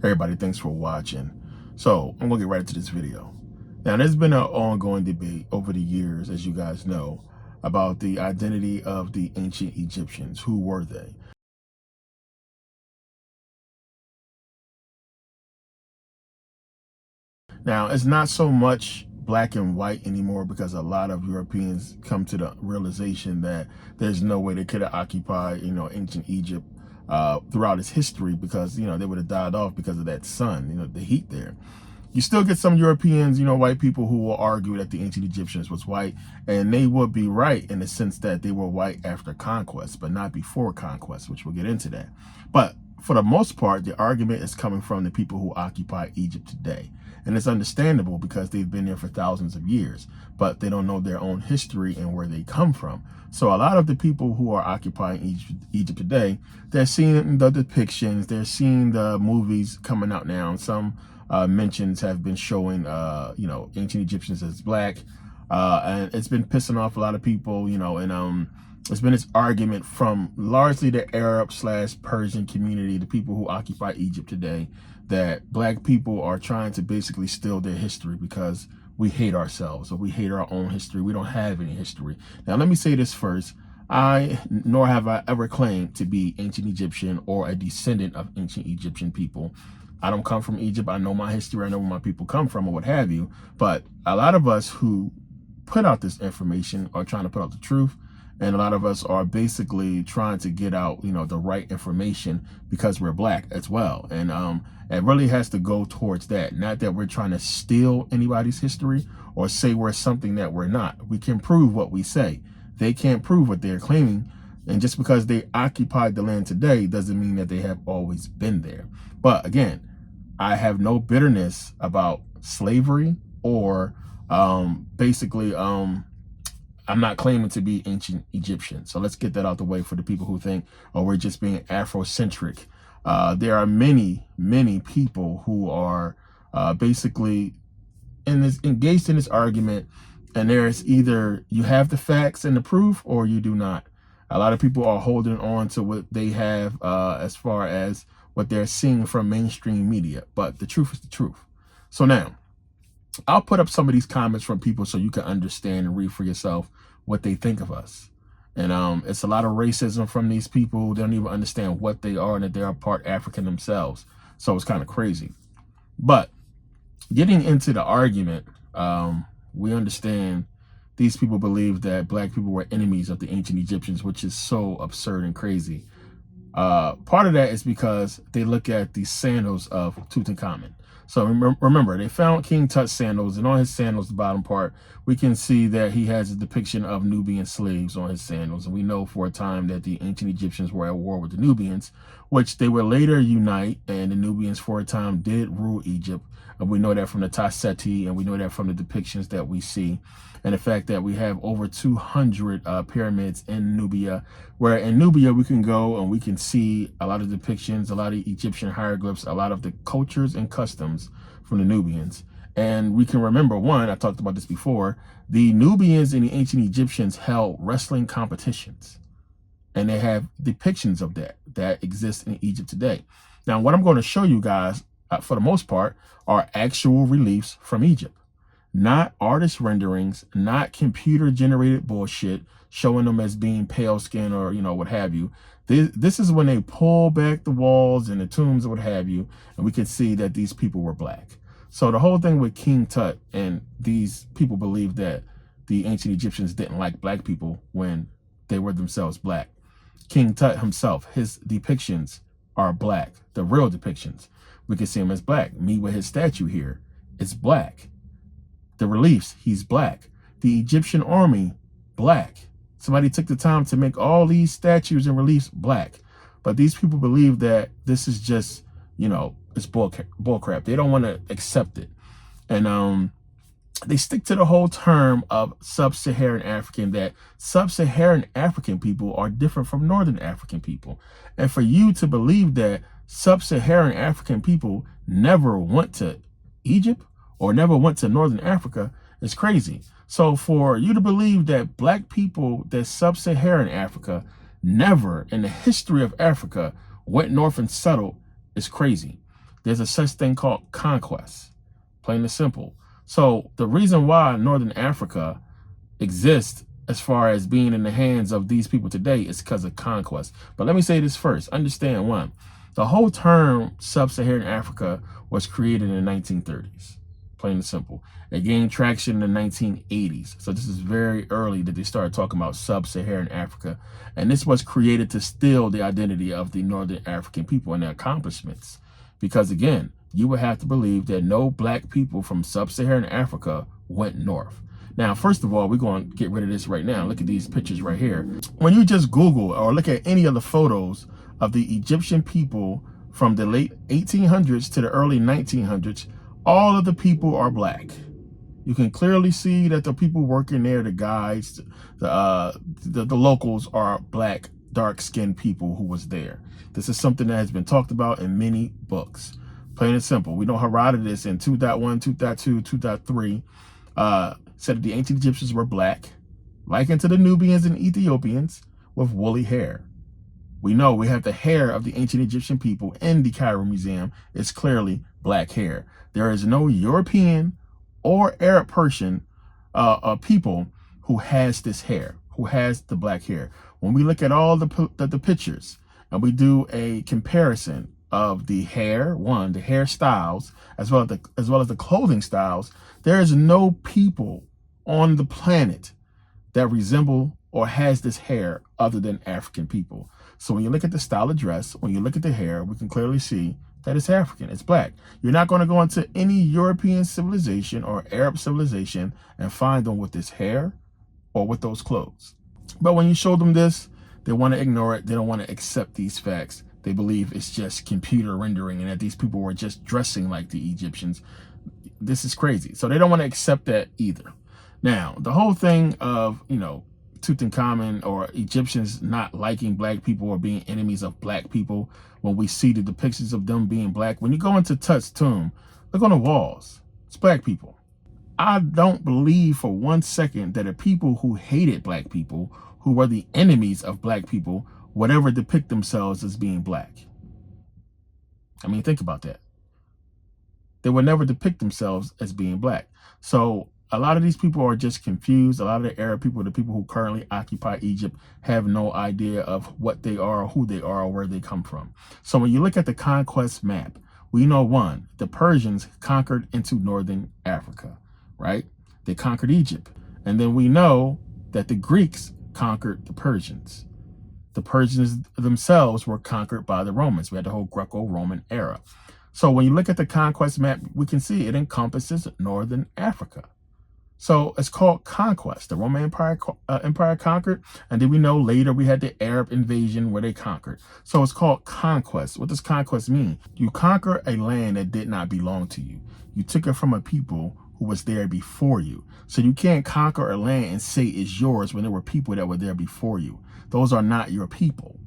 Everybody, thanks for watching. So I'm gonna get right into this video. Now, there's been an ongoing debate over the years, as you guys know, about the identity of the ancient Egyptians. Who were they? Now, it's not so much black and white anymore because a lot of Europeans come to the realization that there's no way they could have occupied, ancient Egypt throughout its history, because, they would have died off because of that sun, the heat there. You still get some Europeans, white people who will argue that the ancient Egyptians was white, and they would be right in the sense that they were white after conquest, but not before conquest, which we'll get into that. But for the most part, the argument is coming from the people who occupy Egypt today. And it's understandable because they've been there for thousands of years, but they don't know their own history and where they come from. So a lot of the people who are occupying Egypt today, they're seeing the depictions, they're seeing the movies coming out now. And some mentions have been showing, ancient Egyptians as black. And it's been pissing off a lot of people, and it's been this argument from largely the Arab/Persian community, the people who occupy Egypt today, that black people are trying to basically steal their history because we hate ourselves, or we hate our own history. We don't have any history. Now, let me say this first. Nor have I ever claimed to be ancient Egyptian or a descendant of ancient Egyptian people. I don't come from Egypt. I know my history. I know where my people come from, or what have you. But a lot of us who put out this information are trying to put out the truth. And a lot of us are basically trying to get out, the right information because we're black as well. And it really has to go towards that. Not that we're trying to steal anybody's history or say we're something that we're not. We can prove what we say. They can't prove what they're claiming. And just because they occupied the land today doesn't mean that they have always been there. But again, I have no bitterness about slavery or I'm not claiming to be ancient Egyptian. So let's get that out the way for the people who think, oh, we're just being Afrocentric. There are many, many people who are basically engaged in this argument, and there's either you have the facts and the proof or you do not. A lot of people are holding on to what they have as far as what they're seeing from mainstream media, but the truth is the truth. So now, I'll put up some of these comments from people so you can understand and read for yourself what they think of us. And it's a lot of racism from these people who don't even understand what they are and that they are part African themselves. So it's kind of crazy. But getting into the argument, we understand these people believe that black people were enemies of the ancient Egyptians, which is so absurd and crazy. Part of that is because they look at the sandals of Tutankhamun. So remember, they found King Tut's sandals, and on his sandals, the bottom part, we can see that he has a depiction of Nubian slaves on his sandals. And we know for a time that the ancient Egyptians were at war with the Nubians, which they would later unite, and the Nubians for a time did rule Egypt. And we know that from the Tasseti, and we know that from the depictions that we see. And the fact that we have over 200 pyramids in Nubia, where in Nubia we can go and we can see a lot of depictions, a lot of Egyptian hieroglyphs, a lot of the cultures and customs from the Nubians. And we can remember, one, I talked about this before, the Nubians and the ancient Egyptians held wrestling competitions. And they have depictions of that exist in Egypt today. Now, what I'm going to show you guys, for the most part, are actual reliefs from Egypt. Not artist renderings, not computer-generated bullshit, showing them as being pale skin or, what have you. This is when they pull back the walls and the tombs or what have you, and we can see that these people were black. So the whole thing with King Tut, and these people believe that the ancient Egyptians didn't like black people when they were themselves black. King Tut himself, his depictions are black, the real depictions. We can see him as black. Me with his statue here, it's black. The reliefs, he's black. The Egyptian army, black. Somebody took the time to make all these statues and reliefs black. But these people believe that this is just, it's bull crap. They don't want to accept it. And they stick to the whole term of sub-Saharan African, that sub-Saharan African people are different from Northern African people. And for you to believe that sub-Saharan African people never went to Egypt or never went to Northern Africa is crazy. So for you to believe that black people, that sub-Saharan Africa, never in the history of Africa went north and settled is crazy. There's a such thing called conquest, plain and simple. So the reason why Northern Africa exists as far as being in the hands of these people today is because of conquest. But let me say this first. Understand one, the whole term sub-Saharan Africa was created in the 1930s, plain and simple. It gained traction in the 1980s. So this is very early that they started talking about sub-Saharan Africa. And this was created to steal the identity of the Northern African people and their accomplishments. Because again, you would have to believe that no black people from sub-Saharan Africa went north. Now, first of all, we're going to get rid of this right now. Look at these pictures right here. When you just Google or look at any of the photos of the Egyptian people from the late 1800s to the early 1900s, all of the people are black. You can clearly see that the people working there, the guides, the locals are black, dark-skinned people who was there. This is something that has been talked about in many books. Plain and simple. We know Herodotus in 2.1, 2.2, 2.3 said that the ancient Egyptians were black, likened to the Nubians and Ethiopians, with woolly hair. We know we have the hair of the ancient Egyptian people in the Cairo Museum. It's clearly black hair. There is no European or Arab Persian people who has this hair, who has the black hair. When we look at all the pictures and we do a comparison of the hair, the hairstyles, as well as the clothing styles, there is no people on the planet that resemble or has this hair other than African people. So when you look at the style of dress, when you look at the hair, we can clearly see that it's African, it's black. You're not going to go into any European civilization or Arab civilization and find them with this hair or with those clothes. But when you show them this, they want to ignore it. They don't want to accept these facts. They believe it's just computer rendering and that these people were just dressing like the Egyptians. This is crazy. So they don't want to accept that either. Now, the whole thing of, Tutankhamun or Egyptians not liking black people or being enemies of black people, when we see the depictions of them being black, when you go into Tut's tomb, look on the walls, it's black people. I don't believe for 1 second that the people who hated black people, who were the enemies of black people, would ever depict themselves as being black. I mean, think about that. They would never depict themselves as being black. So a lot of these people are just confused. A lot of the Arab people, the people who currently occupy Egypt, have no idea of what they are, or who they are, or where they come from. So when you look at the conquest map, we know one, the Persians conquered into Northern Africa, right? They conquered Egypt. And then we know that the Greeks conquered the Persians. The Persians themselves were conquered by the Romans. We had the whole Greco-Roman era. So when you look at the conquest map, we can see it encompasses Northern Africa. So it's called conquest. The Roman Empire conquered, and then we know later we had the Arab invasion where they conquered. So it's called conquest. What does conquest mean? You conquer a land that did not belong to you. You took it from a people who was there before you. So you can't conquer a land and say it's yours when there were people that were there before you. Those are not your people.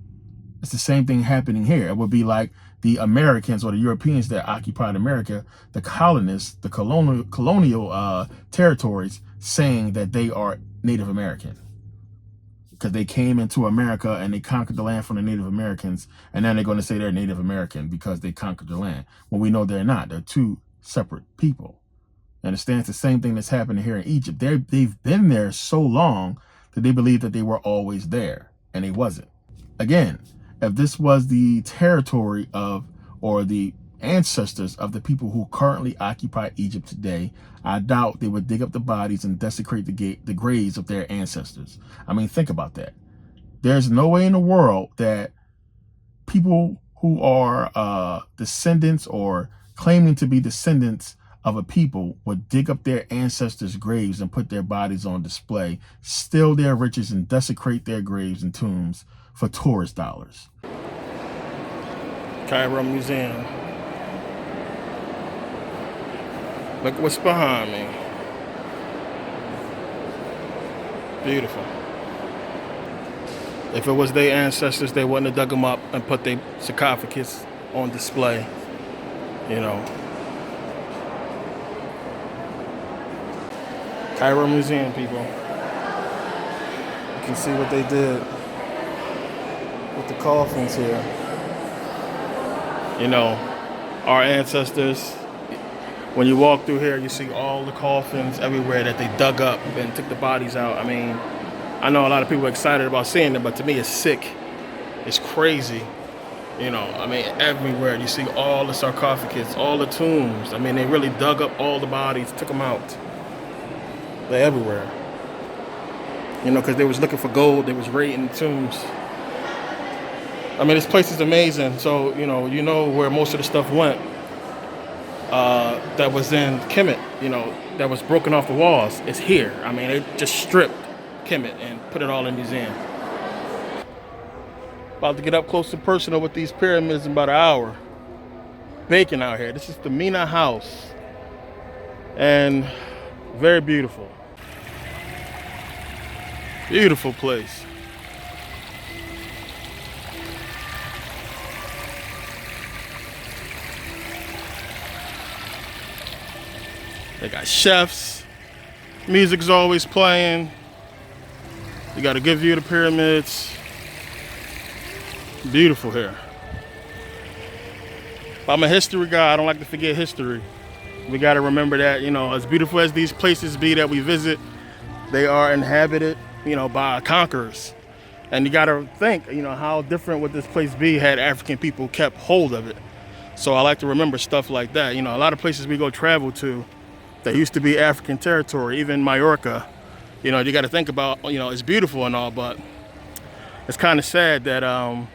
It's the same thing happening here. It would be like the Americans or the Europeans that occupied America, the colonists, the colonial territories, saying that they are Native American because they came into America and they conquered the land from the Native Americans, and then they're going to say they're Native American because they conquered the land. When we know they're not. They're two separate people. Understand? It's the same thing that's happening here in Egypt. They've been there so long that they believe that they were always there, and they wasn't. Again, if this was the territory of, or the ancestors of the people who currently occupy Egypt today, I doubt they would dig up the bodies and desecrate the graves of their ancestors. I mean, think about that. There's no way in the world that people who are descendants or claiming to be descendants of a people would dig up their ancestors' graves and put their bodies on display, steal their riches, and desecrate their graves and tombs for tourist dollars. Cairo Museum. Look what's behind me. Beautiful. If it was their ancestors, they wouldn't have dug them up and put their sarcophagus on display. Cairo Museum, people. You can see what they did with the coffins here. our ancestors. When you walk through here, you see all the coffins everywhere that they dug up and took the bodies out. I mean, I know a lot of people are excited about seeing them, but to me it's sick. It's crazy. You know, I mean, everywhere you see all the sarcophagus, all the tombs. I mean, they really dug up all the bodies, took them out. They're everywhere. You know, because they was looking for gold. They was raiding tombs. I mean, this place is amazing. So, you know where most of the stuff went that was in Kemet, that was broken off the walls. It's here. I mean, they just stripped Kemet and put it all in the museum. About to get up close and personal with these pyramids in about an hour. Baking out here. This is the Mina house. And very beautiful. Beautiful place. They got chefs. Music's always playing. You got a good view of the pyramids. Beautiful here. I'm a history guy. I don't like to forget history. We got to remember that, as beautiful as these places be that we visit, they are inhabited, by conquerors. And you got to think, how different would this place be had African people kept hold of it. So I like to remember stuff like that. A lot of places we go travel to that used to be African territory, even Majorca. You got to think about, it's beautiful and all, but it's kind of sad that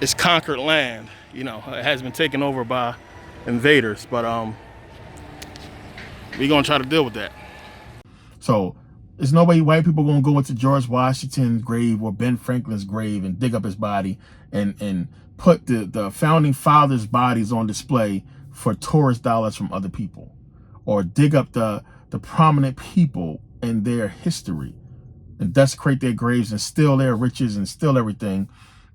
it's conquered land. It has been taken over by invaders, but we're gonna try to deal with that. So there's no way white people gonna go into George Washington's grave or Ben Franklin's grave and dig up his body and put the founding fathers' bodies on display for tourist dollars from other people, or dig up the prominent people in their history and desecrate their graves and steal their riches and steal everything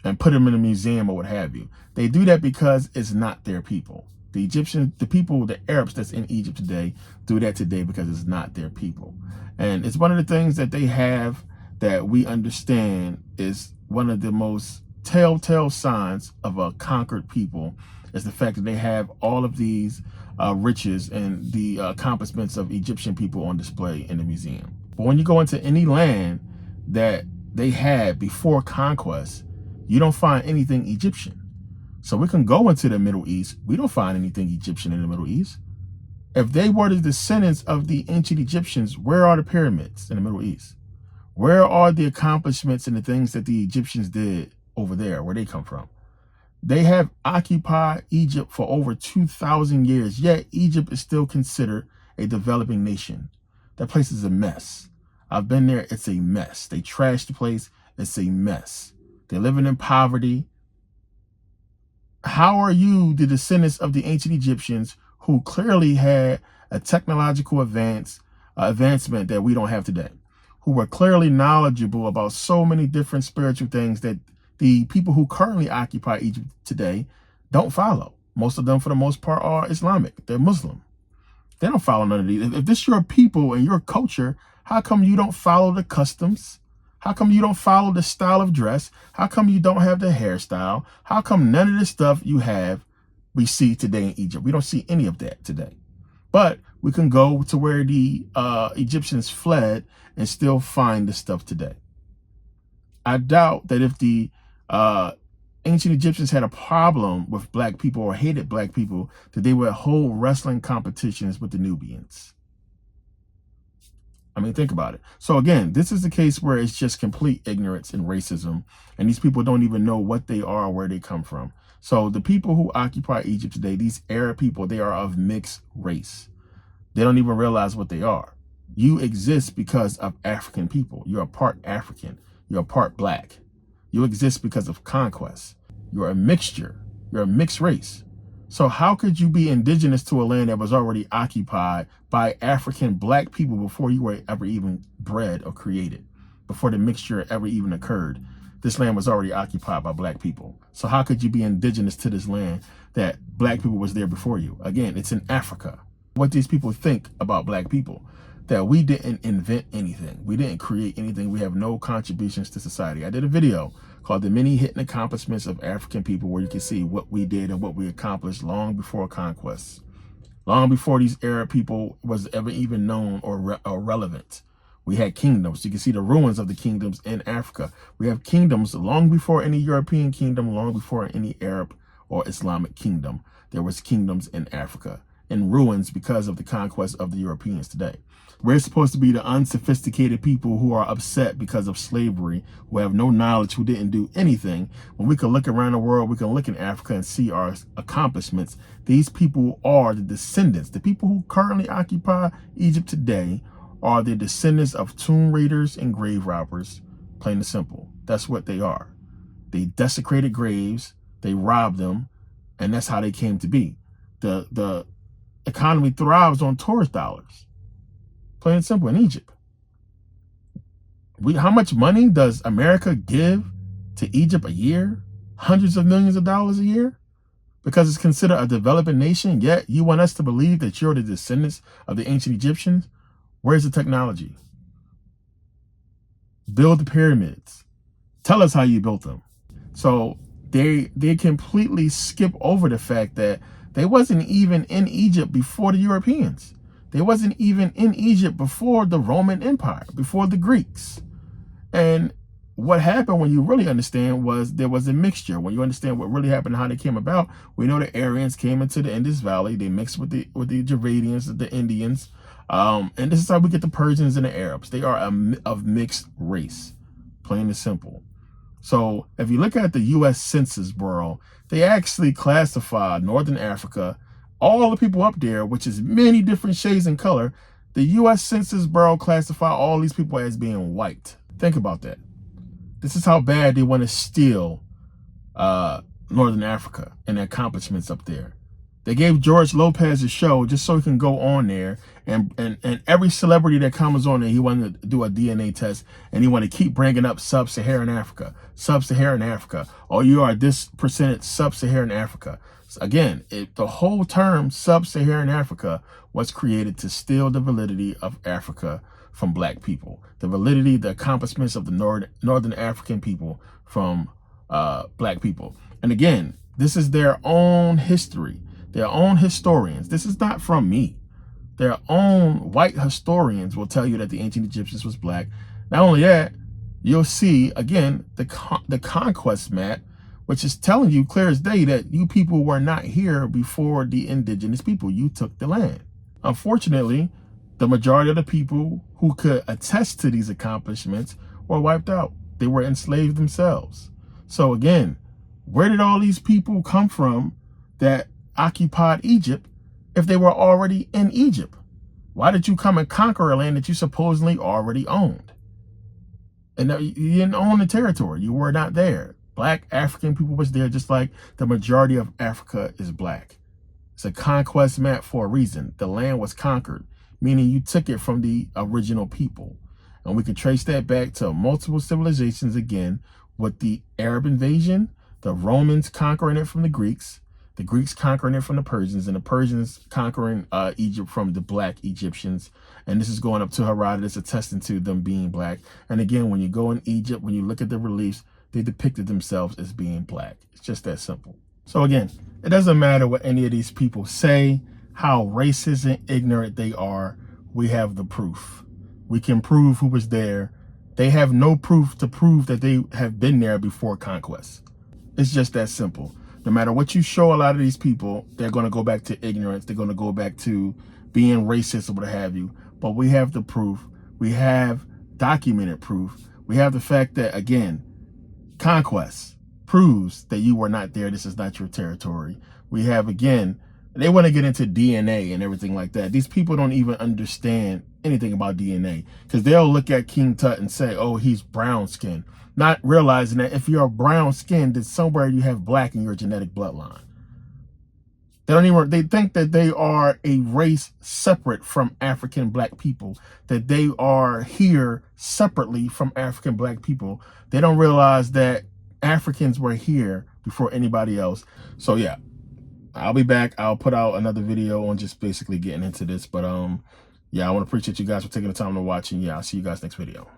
and put them in a museum or what have you. They do that because it's not their people. The Egyptians, the people, the Arabs that's in Egypt today do that today because it's not their people. And it's one of the things that they have that we understand is one of the most telltale signs of a conquered people is the fact that they have all of these riches and the accomplishments of Egyptian people on display in the museum. But when you go into any land that they had before conquest, you don't find anything Egyptian. So we can go into the Middle East. We don't find anything Egyptian in the Middle East. If they were the descendants of the ancient Egyptians, where are the pyramids in the Middle East? Where are the accomplishments and the things that the Egyptians did over there, where they come from? They have occupied Egypt for over 2,000 years, yet Egypt is still considered a developing nation. That place is a mess. I've been there. It's a mess. They trashed the place. It's a mess. They're living in poverty. How are you the descendants of the ancient Egyptians who clearly had a technological advancement that we don't have today, who were clearly knowledgeable about so many different spiritual things that the people who currently occupy Egypt today don't follow? Most of them, for the most part, are Islamic. They're Muslim. They don't follow none of these. If this is your people and your culture, how come you don't follow the customs? How come you don't follow the style of dress? How come you don't have the hairstyle? How come none of the stuff you have we see today in Egypt? We don't see any of that today. But we can go to where the Egyptians fled and still find the stuff today. I doubt that if the ancient Egyptians had a problem with black people or hated black people, that they would hold wrestling competitions with the Nubians. I mean, think about it. So again, this is the case where it's just complete ignorance and racism, and these people don't even know what they are or where they come from. So the people who occupy Egypt today, these Arab people, they are of mixed race. They don't even realize what they are. You exist because of African people. You're a part African. You're a part black. You exist because of conquest. You're a mixture. You're a mixed race. So how could you be indigenous to a land that was already occupied by African black people before you were ever even bred or created, before the mixture ever even occurred? This land was already occupied by black people. So how could you be indigenous to this land that black people was there before you? Again, it's in Africa. What these people think about black people. that we didn't invent anything. We didn't create anything. We have no contributions to society. I did a video called The Many Hidden Accomplishments of African People, where you can see what we did and what we accomplished long before conquest, long before these Arab people was ever even known or relevant. We had kingdoms. You can see the ruins of the kingdoms in Africa. We have kingdoms long before any European kingdom, long before any Arab or Islamic kingdom. There was kingdoms in Africa in ruins because of the conquest of the Europeans today. We're supposed to be the unsophisticated people who are upset because of slavery, who have no knowledge, who didn't do anything. When we can look around the world, we can look in Africa and see our accomplishments. These people are the descendants. The people who currently occupy Egypt today are the descendants of tomb raiders and grave robbers, plain and simple. That's what they are. They desecrated graves, they robbed them, and that's how they came to be. The economy thrives on tourist dollars. Plain and simple in Egypt. How much money does America give to Egypt a year? Hundreds of millions of dollars a year? Because it's considered a developing nation, yet you want us to believe that you're the descendants of the ancient Egyptians? Where's the technology? Build the pyramids. Tell us how you built them. So they completely skip over the fact that they wasn't even in Egypt before the Europeans. They wasn't even in Egypt before the Roman Empire, before the Greeks. And what happened, when you really understand, was there was a mixture. When you understand what really happened and how they came about, we know the Aryans came into the Indus Valley. They mixed with the Javadians, the Indians. And this is how we get the Persians and the Arabs. They are of mixed race, plain and simple. So if you look at the U.S. Census Bureau, they actually classify Northern Africa, all the people up there, which is many different shades in color. The U.S. Census Bureau classify all these people as being white. Think about that. This is how bad they want to steal Northern Africa and the accomplishments up there. They gave George Lopez a show just so he can go on there, and every celebrity that comes on there, he wanted to do a DNA test, and he wanted to keep bringing up Sub-Saharan Africa, Sub-Saharan Africa. Oh, you are this percentage Sub-Saharan Africa. So again, the whole term Sub-Saharan Africa was created to steal the validity of Africa from black people, the validity, the accomplishments of the Northern African people from black people. And again, this is their own history. Their own historians. This is not from me. Their own white historians will tell you that the ancient Egyptians was black. Not only that, you'll see, again, the Conquest map, which is telling you clear as day that you people were not here before the indigenous people. You took the land. Unfortunately, the majority of the people who could attest to these accomplishments were wiped out. They were enslaved themselves. So again, where did all these people come from that occupied Egypt if they were already in Egypt? Why did you come and conquer a land that you supposedly already owned? And you didn't own the territory. You were not there. Black African people was there, just like the majority of Africa is black. It's a conquest map for a reason. The land was conquered, meaning you took it from the original people. And we can trace that back to multiple civilizations again, with the Arab invasion, the Romans conquering it from the Greeks conquering it from the Persians, and the Persians conquering Egypt from the black Egyptians. And this is going up to Herodotus, attesting to them being black. And again, when you go in Egypt, when you look at the reliefs, they depicted themselves as being black. It's just that simple. So again, it doesn't matter what any of these people say, how racist and ignorant they are. We have the proof. We can prove who was there. They have no proof to prove that they have been there before conquest. It's just that simple. No matter what you show a lot of these people, they're going to go back to ignorance. They're going to go back to being racist or what have you. But we have the proof. We have documented proof. We have the fact that, again, conquest proves that you were not there. This is not your territory. We have, again, they want to get into DNA and everything like that. These people don't even understand anything about DNA, because they'll look at King Tut and say, oh, he's brown skinned, not realizing that if you're brown skinned, then somewhere you have black in your genetic bloodline. They think that they are a race separate from African black people, that they are here separately from African black people. They don't realize that Africans were here before anybody else. So yeah, I'll be back. I'll put out another video on just basically getting into this. But yeah, I want to appreciate you guys for taking the time to watch. And yeah, I'll see you guys next video.